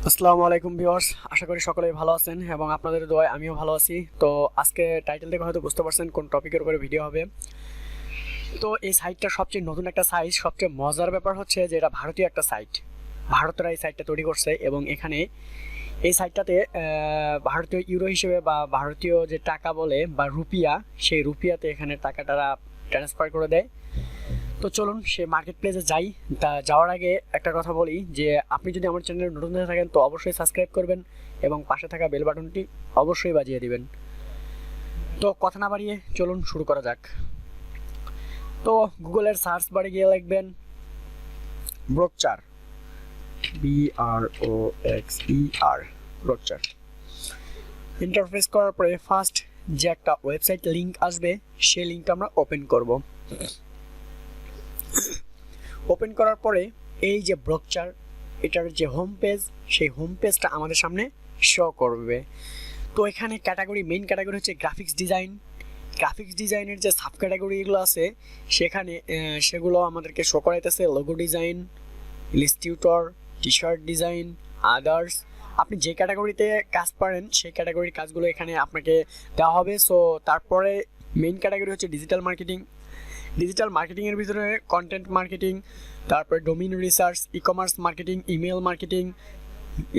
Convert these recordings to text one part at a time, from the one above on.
আসসালামু আলাইকুম ভিউয়ার্স, আশা করি সকলেই ভালো আছেন এবং আপনাদের দোয়ায় আমিও ভালো আছি। তো আজকে টাইটেল দেখে হয়তো বুঝতে পারছেন কোন টপিকের উপরে ভিডিও হবে। তো এই সাইটটা সবচেয়ে নতুন একটা সাইট। সবচেয়ে মজার ব্যাপার হচ্ছে যে এটা ভারতীয় একটা সাইট, ভারতের এই সাইটটা তৈরি করছে এবং এখানে এই সাইটটাতে ভারতীয় ইউরো হিসেবে বা ভারতীয় যে টাকা বলে বা রুপিয়া, সেই রুপিয়াতে এখানে টাকাটা ট্রান্সফার করে দেয়। তো চলুন সে মার্কেট প্লেসে যাই। তা যাওয়ার আগে একটা কথা বলি যে আপনি যদি আমার চ্যানেলে নতুন হয়ে থাকেন তো অবশ্যই সাবস্ক্রাইব করবেন এবং পাশে থাকা বেল বাটনটি অবশ্যই বাজিয়ে দিবেন। তো কথা না বাড়িয়ে চলুন শুরু করা যাক। তো গুগলের সার্চ বারে গিয়ে লিখবেন ব্রোকচার, BROXER, ব্রোকচার। ইন্টারফেস করার পরে ফার্স্ট যে একটা ওয়েবসাইট লিঙ্ক আসবে সেই লিঙ্কটা আমরা ওপেন করব। ওপেন করার পরে এই যে ব্রোকচার, এটার যে হোম পেজ, সেই হোম পেজটা আমাদের সামনে শো করবে। তো এখানে ক্যাটাগরি, মেইন ক্যাটাগরি হচ্ছে গ্রাফিক্স ডিজাইন। গ্রাফিক্স ডিজাইনের যে সাব ক্যাটাগরিগুলো আছে সেখানে সেগুলো আমাদেরকে শো করাইতেছে logo design, illustrator, T shirt design, others. আপনি যে ক্যাটাগরিতে কাজ পারেন সেই ক্যাটাগরির কাজগুলো এখানে আপনাকে দেওয়া হবে। সো তারপরে মেইন ক্যাটাগরি হচ্ছে ডিজিটাল মার্কেটিং। ডিজিটাল মার্কেটিংয়ের ভিতরে কন্টেন্ট মার্কেটিং, তারপরে domain research, e commerce marketing, email marketing,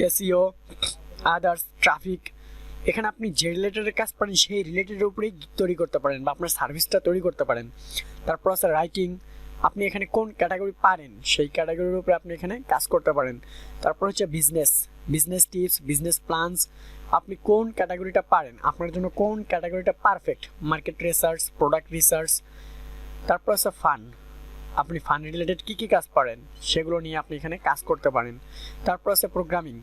SEO, others, traffic. এখানে আপনি যে রিলেটেড কাজ পারেন সেই রিলেটেডের উপরেই তৈরি করতে পারেন বা আপনার সার্ভিসটা তৈরি করতে পারেন। তারপর আছে রাইটিং, আপনি এখানে কোন ক্যাটাগরি পারেন সেই ক্যাটাগরির উপরে আপনি এখানে কাজ করতে পারেন। তারপর হচ্ছে business, business tips, business plans, আপনি কোন ক্যাটাগরিটা পারেন, আপনার জন্য কোন ক্যাটাগরিটা perfect, market research, product research. তারপর আছে ফান, আপনি ফান রিলেটেড কী কী কাজ পারেন সেগুলো নিয়ে আপনি এখানে কাজ করতে পারেন। তারপর আছে প্রোগ্রামিং,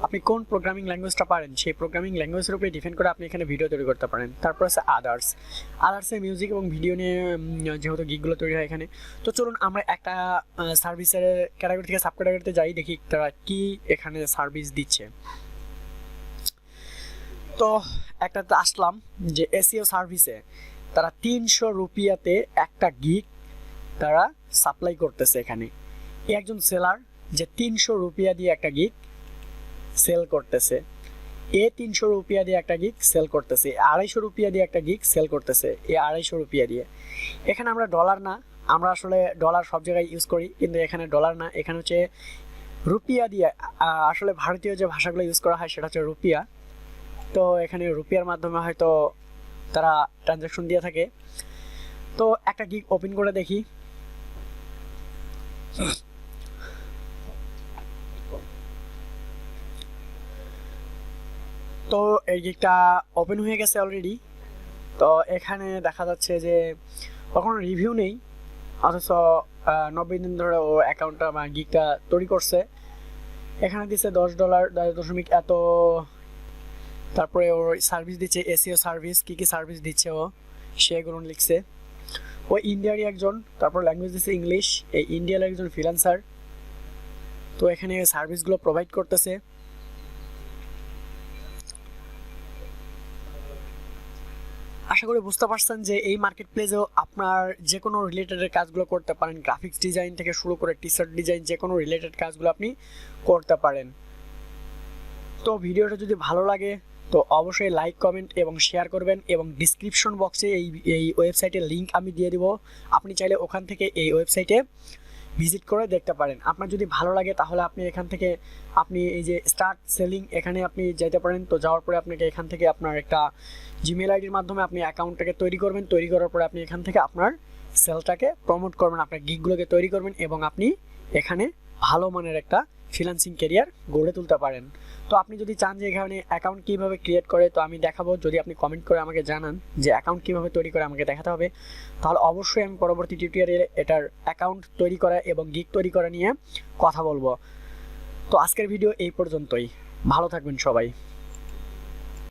আপনি কোন প্রোগ্রামিং ল্যাঙ্গুয়েজটা পারেন সেই প্রোগ্রামিং ল্যাঙ্গুয়েজের উপরে ডিপেন্ড করে আপনি এখানে ভিডিও তৈরি করতে পারেন। তারপর আছে আদার্স, আদার্সে মিউজিক এবং ভিডিও নিয়ে যেহেতু গিগগুলো তৈরি হয় এখানে। তো চলুন আমরা একটা সার্ভিসের ক্যাটাগরি থেকে সাব ক্যাটাগরিতে যাই, দেখি তারা কি এখানে সার্ভিস দিচ্ছে। তো একটাতে আসলাম যে এসইও সার্ভিসে তারা 300 রুপিয়াতে একটা গিগ তারা সাপ্লাই করতেছে। এখানে একজন সেলার যে 300 রুপিয়া দিয়ে একটা গিগ সেল করতেছে, 300 রুপিয়া দিয়ে একটা গিগ সেল করতেছে, 250 রুপিয়া দিয়ে একটা গিগ সেল করতেছে, 250 রুপিয়া দিয়ে। এখানে আমরা ডলার না, আমরা আসলে ডলার সব জায়গায় ইউজ করি কিন্তু এখানে ডলার না, এখানে হচ্ছে রুপিয়া দিয়ে। আসলে ভারতীয় যে ভাষাগুলো ইউজ করা হয় সেটা হচ্ছে রুপিয়া। তো এখানে রুপিয়ার মাধ্যমে হয়তো তারা ট্রানজাকশন দিয়ে থাকে। তো একটা গিগ ওপেন করে দেখি। তো এই গিগটা ওপেন হয়ে গেছে অলরেডি। তো এখানে দেখা যাচ্ছে যে কখনো রিভিউ নেই, অথচ 90 দিন ধরে ও অ্যাকাউন্টটা বা গিগটা তৈরি করছে। এখানে দিচ্ছে $10, 10 এত। তারপরে ওর সার্ভিস দিচ্ছে এসইও সার্ভিস, কী কী সার্ভিস দিচ্ছে ও সেগুলো লিখছে। ও ইন্ডিয়ারই একজন, তারপর ল্যাঙ্গুয়েজ দিচ্ছে ইংলিশ, এই ইন্ডিয়ার একজন ফ্রিল্যান্সার। তো এখানে সার্ভিসগুলো প্রোভাইড করতেছে। আশা করি বুঝতে পারছেন যে এই মার্কেট প্লেসেও আপনার যে কোনো রিলেটেড কাজগুলো করতে পারেন। গ্রাফিক্স ডিজাইন থেকে শুরু করে টি শার্ট ডিজাইন, যে কোনো রিলেটেড কাজগুলো আপনি করতে পারেন। তো ভিডিওটা যদি ভালো লাগে তো অবশ্যই লাইক, কমেন্ট এবং শেয়ার করবেন এবং ডিসক্রিপশন বক্সে এই ওয়েবসাইটের লিঙ্ক আমি দিয়ে দিব। আপনি চাইলে ওখান থেকে এই ওয়েবসাইটে ভিজিট করে দেখতে পারেন। আপনার যদি ভালো লাগে তাহলে আপনি এখান থেকে আপনি এই যে স্টার্ট সেলিং এখানে আপনি যেতে পারেন। তো যাওয়ার পরে আপনাকে এখান থেকে আপনার একটা জিমেল আইডির মাধ্যমে আপনি অ্যাকাউন্টটাকে তৈরি করবেন। তৈরি করার পরে আপনি এখান থেকে আপনার সেলটাকে প্রমোট করবেন, আপনার গিগগুলোকে তৈরি করবেন এবং আপনি এখানে ভালো মানের একটা ফ্রিল্যান্সিং ক্যারিয়ার গড়ে তুলতে পারেন। তো আপনি যদি চান যে এখানে অ্যাকাউন্ট কীভাবে ক্রিয়েট করে তো আমি দেখাবো, যদি আপনি কমেন্ট করে আমাকে জানান যে অ্যাকাউন্ট কীভাবে তৈরি করে আমাকে দেখাতে হবে, তাহলে অবশ্যই আমি পরবর্তী টিউটোরিয়ালে এটার অ্যাকাউন্ট তৈরি করা এবং গিগ তৈরি করা নিয়ে কথা বলবো। তো আজকের ভিডিও এই পর্যন্তই, ভালো থাকবেন সবাই।